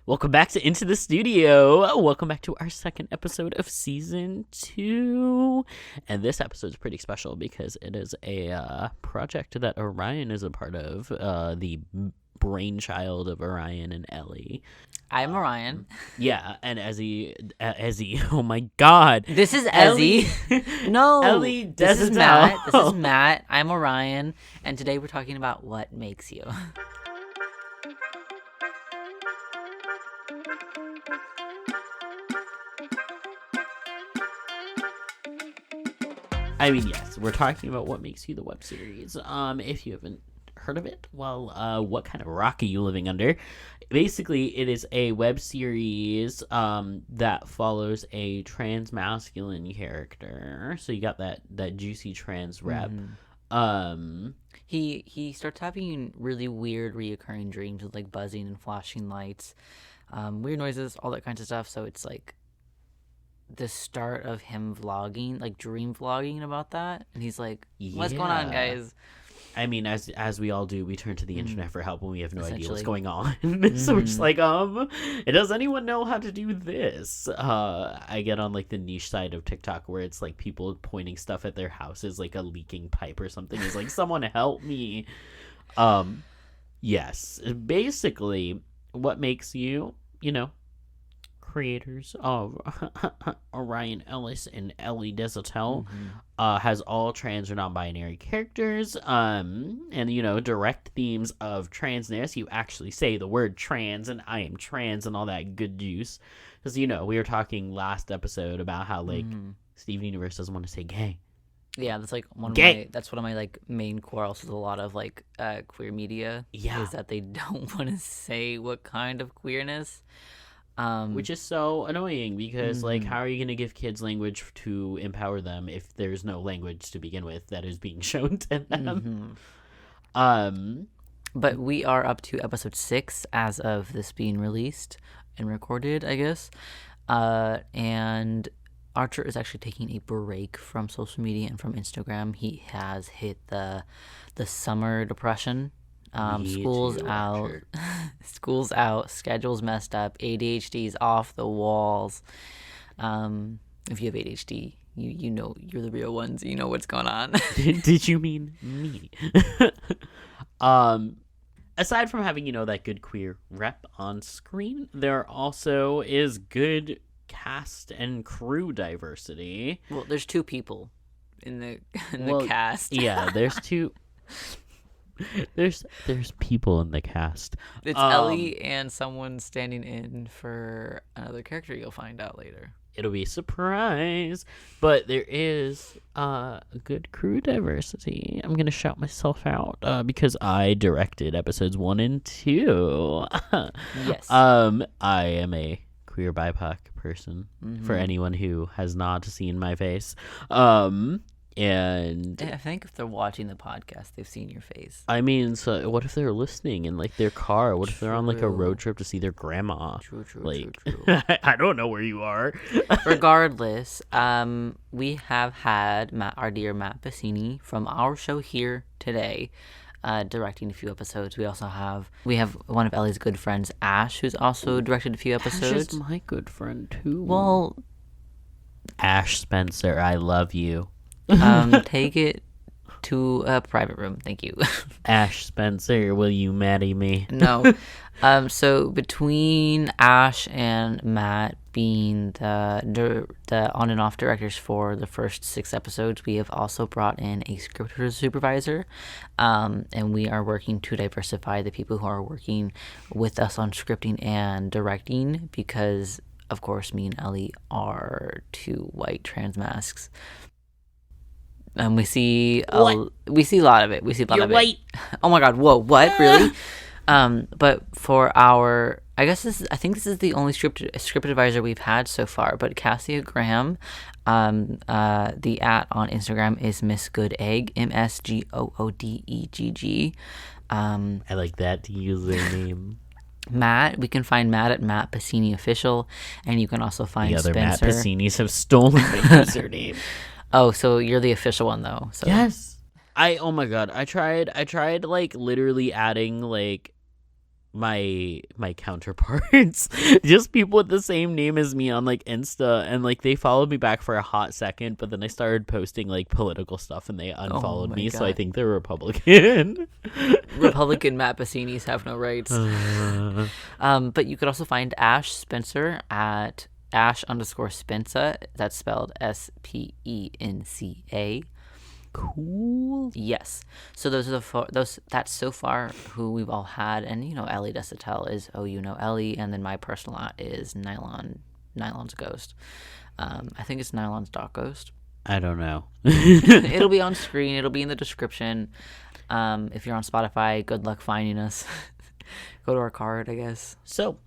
Welcome back to Into the Studio. Welcome back to our second episode of season 2. And this episode is pretty special because it is a project that Orion is a part of, the brainchild of Orion and Ellie. I'm Orion. Yeah, and Ezzy, oh my god. This is Ezzy. No, Ellie Desautels. This is Matt. This is Matt. I'm Orion, and today we're talking about what makes you. I mean, yes, we're talking about what makes you the web series. If you haven't heard of it, well, what kind of rock are you living under? Basically, it is a web series that follows a trans masculine character. So you got that juicy trans rep. He starts having really weird reoccurring dreams with like buzzing and flashing lights, weird noises, all that kinds of stuff. So it's like the start of him vlogging, like dream vlogging about that, and he's like, what's going on, guys? I mean, as we all do, we turn to the internet for help when we have no idea what's going on. Mm-hmm. So we're just like, does anyone know how to do this? I get on like the niche side of TikTok where it's like people pointing stuff at their houses, like a leaking pipe or something. It's like, someone help me. Yes, basically what makes you, creators of Orion Ellis and Ellie Desautels, has all trans or non-binary characters, and direct themes of transness. You actually say the word trans and I am trans and all that good juice, because we were talking last episode about how like Steven Universe doesn't want to say gay. Yeah, that's like one of my like main quarrels with a lot of like queer media. Yeah, is that they don't want to say what kind of queerness. Which is so annoying because, like, how are you going to give kids language to empower them if there's no language to begin with that is being shown to them? But we are up to episode 6 as of this being released and recorded, I guess. And Archer is actually taking a break from social media and from Instagram. He has hit the summer depression. School's out, schedule's messed up, ADHD's off the walls. If you have ADHD, you know you're the real ones. You know what's going on. Did you mean me? Aside from having, that good queer rep on screen, there also is good cast and crew diversity. Well, there's 2 people in the cast. Yeah, there's 2. There's people in the cast. It's Ellie and someone standing in for another character you'll find out later. It'll be a surprise. But there is good crew diversity. I'm going to shout myself out because I directed episodes 1 and 2. Yes. I am a queer BIPOC person, for anyone who has not seen my face. And I think if they're watching the podcast, they've seen your face. I mean, so what if they're listening in like their car? What if they're on like a road trip to see their grandma? True. I don't know where you are. Regardless, we have had our dear Matt Bassini from our show here today, directing a few episodes. We have one of Ellie's good friends, Ash, who's also directed a few episodes. Ash is my good friend too. Well, Ash Spencer, I love you. Take it to a private room, thank you. Ash Spencer, will you marry me? No. So between Ash and Matt being the on and off directors for the first 6 episodes, we have also brought in a script supervisor, and we are working to diversify the people who are working with us on scripting and directing, because of course me and Ellie are 2 white trans masks. We see a lot of it. You're white. Oh my god! Whoa! What? Really? But for our, I think this is the only script advisor we've had so far. But Cassia Graham, the @ on Instagram is Miss Good Egg, MSGOODEGG. I like that username. Matt, we can find Matt at Matt Bassini Official, and you can also find the other Spencer. Matt Bassinis have stolen my username. Oh, so you're the official one though. So. Yes. Oh my god, I tried like literally adding like my counterparts, just people with the same name as me on like Insta, and like they followed me back for a hot second, but then I started posting like political stuff and they unfollowed me. God. So I think they're Republican. Republican Matt Bassinis have no rights. But you could also find Ash Spencer at Ash_Spencer. That's spelled SPENCA. Cool. Yes. So those are that's so far who we've all had, and Ellie Desautels is Ellie, and then my personal is Nylon's Ghost. I think it's Nylon's.ghost. I don't know. It'll be on screen. It'll be in the description. If you're on Spotify, good luck finding us. Go to our card, I guess. So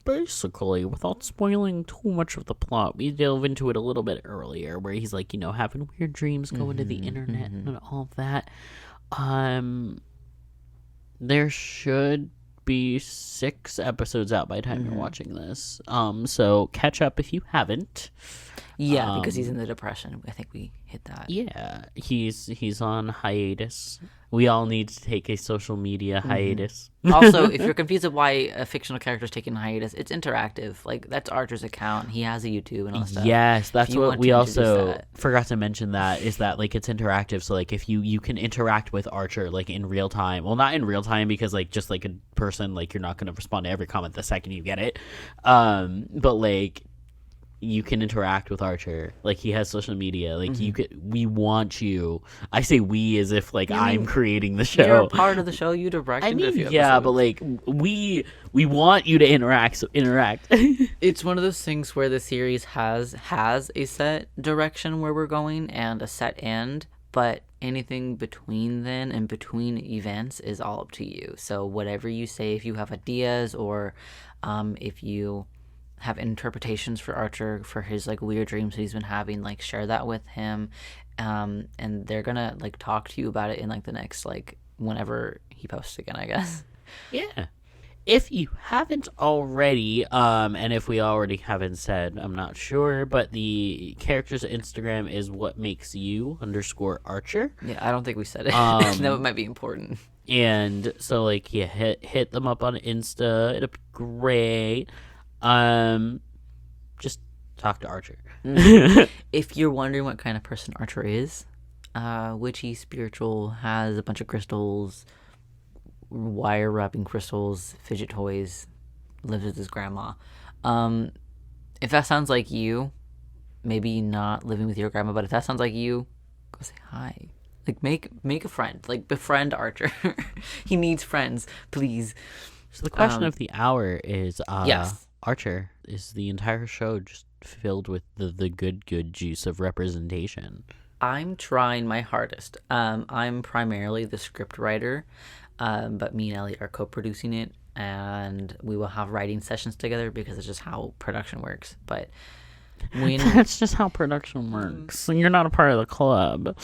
basically, without spoiling too much of the plot, we delve into it a little bit earlier, where he's like, having weird dreams, going to the internet and all of that. There should be 6 episodes out by the time you're watching this. So catch up if you haven't. Yeah, because he's in the depression. I think we hit that. Yeah, he's on hiatus. We all need to take a social media hiatus. Also, if you're confused of why a fictional character is taking a hiatus, it's interactive. Like, that's Archer's account. He has a YouTube and all that stuff. Yes, that's what we also forgot to mention, that is that, like, it's interactive. So, like, if you can interact with Archer, like, in real time. Well, not in real time because, like, just like a person, like, you're not going to respond to every comment the second you get it. But, like, you can interact with Archer. Like, he has social media. Like, we want you. I say we as if, like, I'm creating the show. You're a part of the show. You directed a few yeah, episodes. but, like, we want you to interact, so interact. It's one of those things where the series has a set direction where we're going and a set end, but anything between then and between events is all up to you. So whatever you say, if you have ideas or if you have interpretations for Archer for his like weird dreams that he's been having, like share that with him, and they're gonna like talk to you about it in like the next like whenever he posts again, I guess. Yeah, if you haven't already, and if we already haven't said, I'm not sure, but the character's Instagram is whatmakesyou_Archer. Yeah, I don't think we said it. That might be important. And so like hit them up on Insta. It'll be great. Just talk to Archer. If you're wondering what kind of person Archer is, witchy, spiritual, has a bunch of crystals, wire wrapping crystals, fidget toys, lives with his grandma. If that sounds like you, maybe not living with your grandma, but if that sounds like you, go say hi. Like make a friend. Like befriend Archer. He needs friends, please. So the question of the hour is, yes. Archer, is the entire show just filled with the good juice of representation? I'm trying my hardest. I'm primarily the script writer, but me and Ellie are co-producing it, and we will have writing sessions together because it's just how production works. But that's just how production works. You're not a part of the club.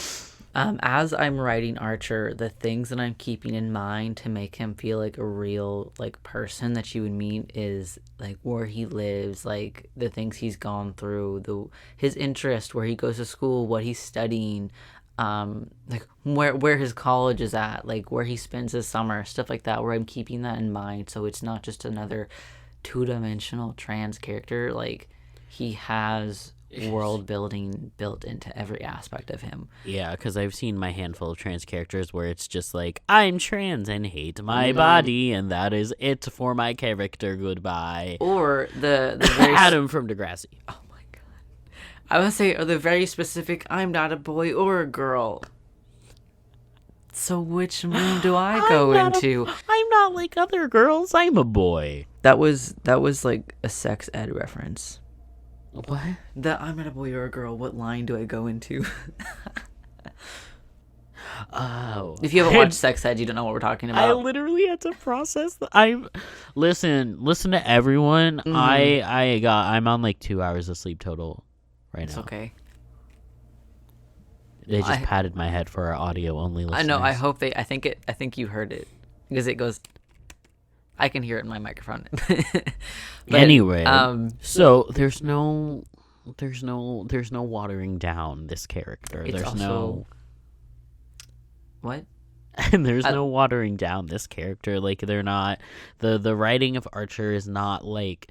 As I'm writing Archer, the things that I'm keeping in mind to make him feel like a real like person that you would meet is like where he lives, like the things he's gone through, his interest, where he goes to school, what he's studying, like where his college is at, like where he spends his summer, stuff like that, where I'm keeping that in mind, so it's not just another 2-dimensional trans character. Like he has world building built into every aspect of him. Yeah, because I've seen my handful of trans characters where it's just like, I'm trans and hate my body, and that is it for my character. Goodbye. Or the very Adam from Degrassi. Oh my god. I would say, or the very specific, I'm not a boy or a girl. So which room do I go into? I'm not like other girls. I'm a boy. That was like a sex ed reference. What? That I'm not a boy or a girl. What line do I go into? Oh. If you haven't watched Sex Ed, you don't know what we're talking about. I literally had to process listen to everyone. I'm on like 2 hours of sleep total right now. It's okay. They just patted my head for our audio only listeners. I know. I hope I think you heard it because it goes. I can hear it in my microphone. But, anyway, so there's no watering down this character. It's there's also, no what? And there's no watering down this character. Like, they're not, the writing of Archer is not like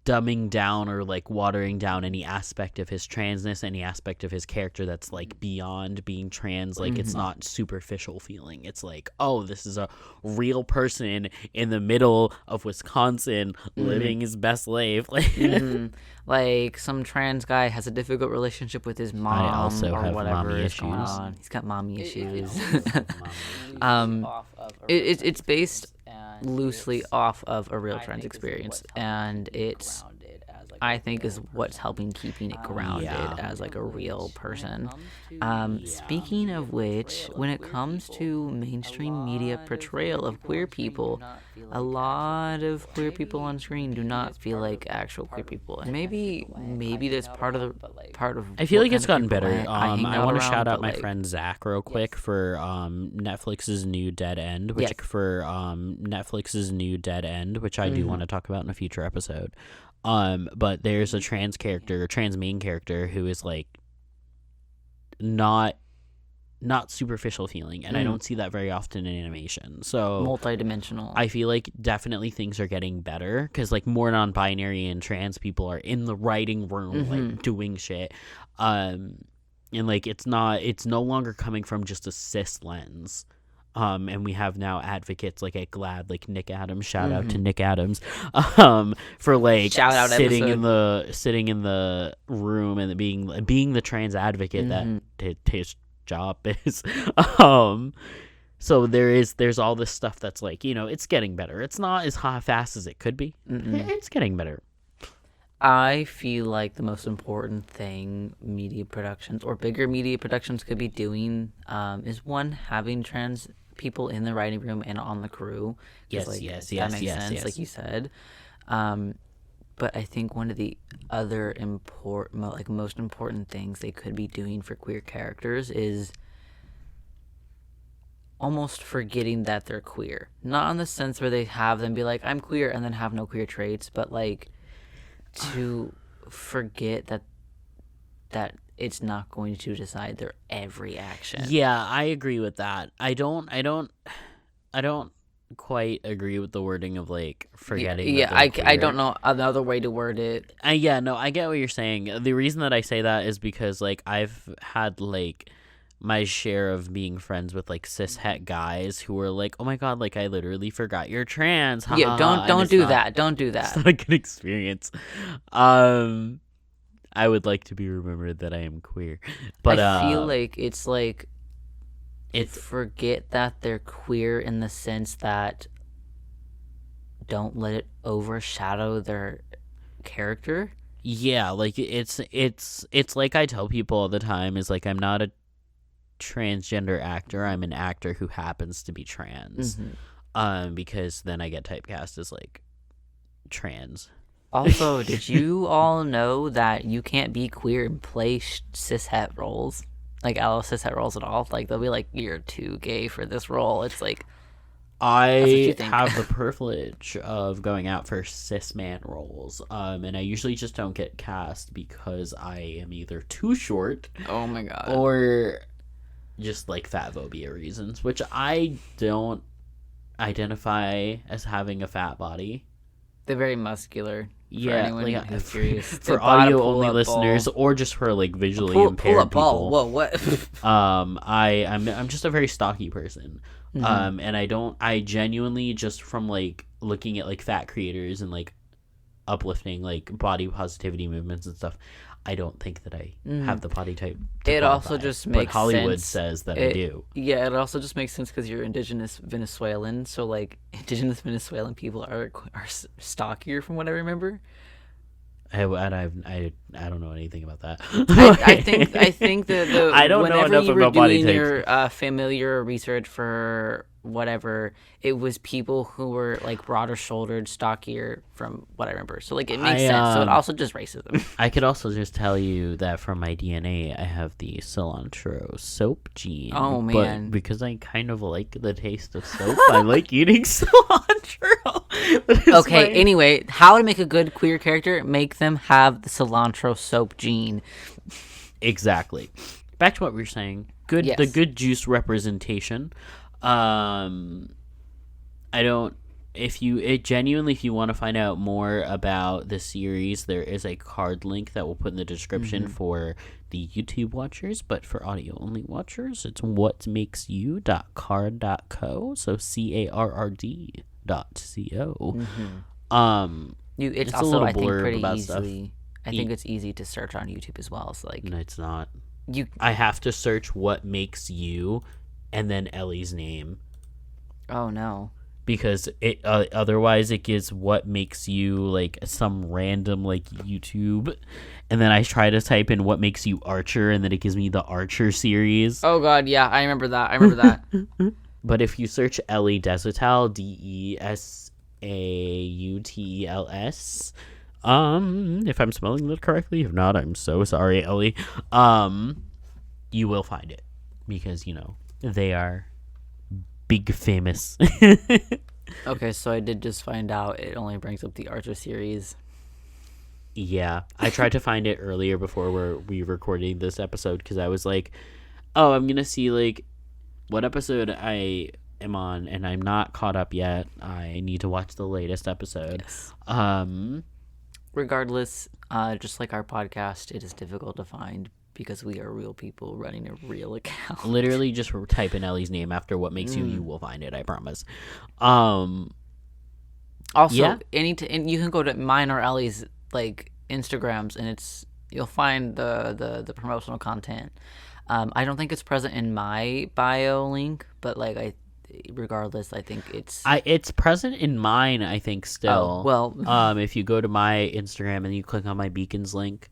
dumbing down or like watering down any aspect of his transness, any aspect of his character that's like beyond being trans. Like, it's not superficial feeling. It's like, oh, this is a real person in the middle of Wisconsin living his best life. Like, like some trans guy has a difficult relationship with his mom, I also or have whatever mommy is going issues. on. He's got mommy issues. Off of a It's based and loosely it's- off of a real I trans think is experience, what's helping and keep it it's grounded as, like, I a think is real what's person. helping keeping it grounded Yeah. as like a real When it person. comes to Speaking of which, when it comes to mainstream media portrayal of queer people, a lot of queer people on screen do not feel like actual queer people, and maybe that's part of I feel what like it's kind gotten of people better. hang I out want to around, shout out but, my like, friend Zach real quick for Netflix's new Dead End, which I do want to talk about in a future episode. But there's a trans main character who is like not superficial feeling, and I don't see that very often in animation. So multidimensional. I feel like definitely things are getting better because like more non-binary and trans people are in the writing room like doing shit, and like it's no longer coming from just a cis lens. And we have now advocates like at GLAAD, like Nick Adams. Shout out to Nick Adams, for like Shout out sitting episode. in the room and being the trans advocate that his job is. So there's all this stuff that's like, you know, it's getting better. It's not as fast as it could be. It's getting better. I feel like the most important thing media productions or bigger media productions could be doing is one, having trans people in the writing room and on the crew. 'Cause, that makes sense, like you said. But I think one of the other most important things they could be doing for queer characters is almost forgetting that they're queer. Not in the sense where they have them be like, I'm queer, and then have no queer traits, but like to forget that it's not going to decide their every action. Yeah, I agree with that. I don't quite agree with the wording of like forgetting. Yeah, that they're I queer. don't know another way to word it. I get what you're saying. The reason that I say that is because like I've had like my share of being friends with like cis het guys who were like, oh my god, like I literally forgot you're trans. Ha, Yeah, ha, ha," and don't it's do not- that. Don't do It's that. not a good experience. I would like to be remembered that I am queer, but I feel like it's like forget that they're queer in the sense that don't let it overshadow their character. yeah, like it's like I tell people all the time is like I'm not a transgender actor. I'm an actor who happens to be trans. Because then I get typecast as like trans. Also, did you all know that you can't be queer and play cishet roles? Like, cishet roles at all? Like, they'll be like, you're too gay for this role. It's like, I you think. have the privilege of going out for cis man roles, and I usually just don't get cast because I am either too short oh my god. or just like fat phobia reasons, which I don't identify as having a fat body. They're very muscular. Yeah, anyone like who's curious. for They bought a audio only pull-up listeners, ball. or just for like visually Pull impaired up ball. people. Whoa, what? I'm just a very stocky person. Mm-hmm. And I genuinely, just from like looking at like fat creators and like uplifting like body positivity movements and stuff, I don't think that I have the body type to It also qualify. just But makes Hollywood sense. says that I do. Yeah, it also just makes sense because you're indigenous Venezuelan. So, like, indigenous Venezuelan people are stockier, from what I remember. I don't know anything about that. I think the I don't know whenever enough you were about body doing types. your familiar research for whatever, it was people who were like broader shouldered, stockier, from what I remember. So like it makes sense. So it also just racism. I could also just tell you that from my DNA, I have the cilantro soap gene. Oh, man. But because I kind of like the taste of soap, I like eating cilantro. That is Okay, my- anyway, how to make a good queer character? Make them have the cilantro soap gene. Exactly. Back to what we were saying. good Yes. the good juice representation. I don't. If you want to find out more about the series, there is a card link that we'll put in the description for the YouTube watchers, but for audio only watchers, it's whatmakesyou.card.co. So CARRD.co. It's a also, little I think, blurb pretty about stuff. easily. I think it's easy to search on YouTube as well. So like, No, it's not. you. I have to search what makes you, and then Ellie's name. Oh no. Because it otherwise it gives what makes you like some random like YouTube, and then I try to type in what makes you Archer, and then it gives me the Archer series. Oh god, yeah, I remember that. But if you search Ellie Desautels, Desautels, if I'm spelling that correctly, if not, I'm so sorry, Ellie. You will find it because they are big famous. Okay, so I did just find out it only brings up the Archer series. Yeah, I tried to find it earlier before we recording this episode because I was like, oh, I'm gonna see like what episode I am on, and I'm not caught up yet. I need to watch the latest episode. Yes. Regardless, just like our podcast, it is difficult to find because we are real people running a real account. Literally just type in Ellie's name after what makes you will find it, I promise. Also, yeah. and you can go to mine or Ellie's like Instagrams, and you'll find the promotional content. I don't think it's present in my bio link, but like regardless, I think it's present in mine, I think, still. Oh, well, if you go to my Instagram and you click on my beacons link,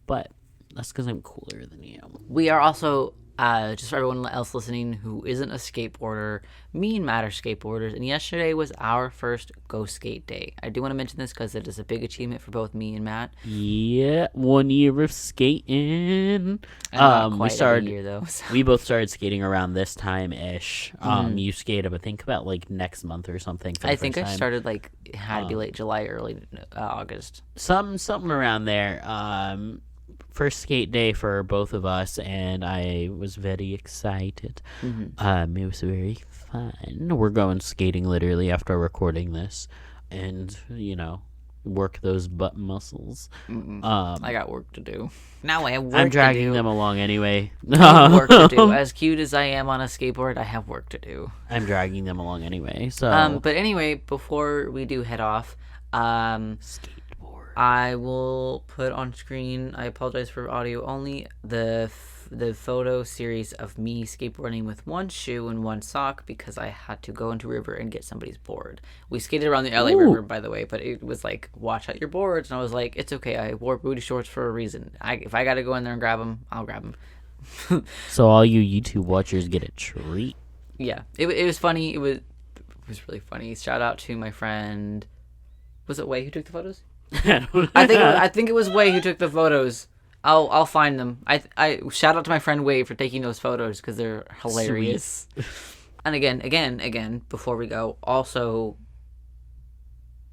but that's because I'm cooler than you. We are also, just for everyone else listening who isn't a skateboarder, me and Matt are skateboarders, and yesterday was our first Go Skate Day. I do want to mention this because it is a big achievement for both me and Matt. Yeah, 1 year of skating. We started a year though. So. We both started skating around this time-ish. You skated, I think, about like next month or something. I think I started like it had to be late July, early August. Something around there. First skate day for both of us, and I was very excited. It was very fun. We're going skating literally after recording this, and work those butt muscles. I got work to do. Now I have work to do. I'm dragging them along anyway. I have work to do. As cute as I am on a skateboard, I have work to do. I'm dragging them along anyway. So, but anyway, before we do head off, skateboard. I will put on screen, I apologize for audio only, the photo series of me skateboarding with one shoe and one sock because I had to go into river and get somebody's board. We skated around the LA River, by the way, but it was like, watch out your boards. And I was like, it's okay. I wore booty shorts for a reason. If I got to go in there and grab them, I'll grab them. So all you YouTube watchers get a treat. Yeah, it was funny. It was really funny. Shout out to my friend. Was it Wei who took the photos? I think it was Wei who took the photos. I'll find them. I shout out to my friend Wei for taking those photos because they're hilarious. And again, before we go, also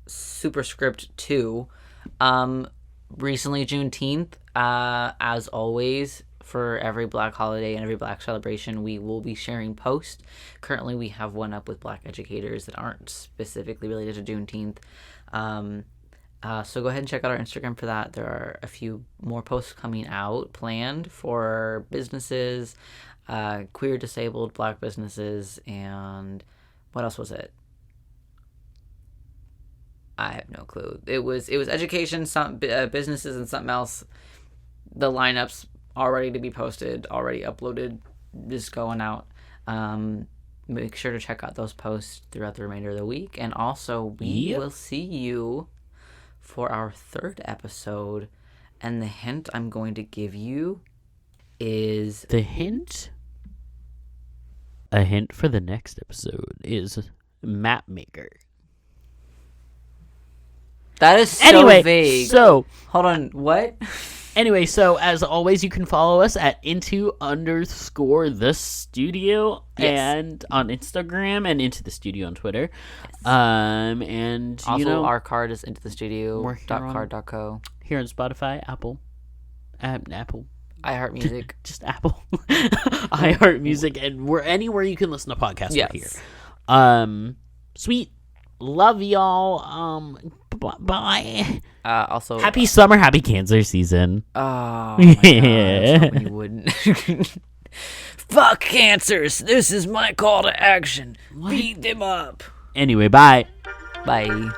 Superscript 2, recently Juneteenth, as always, for every Black holiday and every Black celebration, we will be sharing posts. Currently, we have one up with Black educators that aren't specifically related to Juneteenth. So go ahead and check out our Instagram for that. There are a few more posts coming out planned for businesses, queer, disabled, Black businesses, and what else was it? I have no clue. It was education, some businesses, and something else. The lineups all ready to be posted, already uploaded, just going out. Make sure to check out those posts throughout the remainder of the week, and also we will see you for our third episode, and the hint I'm going to give you is... A hint for the next episode is map maker. That is so vague. So... Hold on, what? Anyway, so as always, you can follow us at into_the studio and on Instagram, and into the studio on Twitter. Yes. And also our card is into the studio.card.co. Here on Spotify, Apple, iHeart Music. Just Apple. iHeart Music, and we're anywhere you can listen to podcasts. Yes. We're here. Sweet. Love y'all. Bye. Also, Happy summer, happy Cancer season. Oh my God, I was hoping you wouldn't. Fuck cancers! This is my call to action. Beat them up. Anyway, bye. Bye.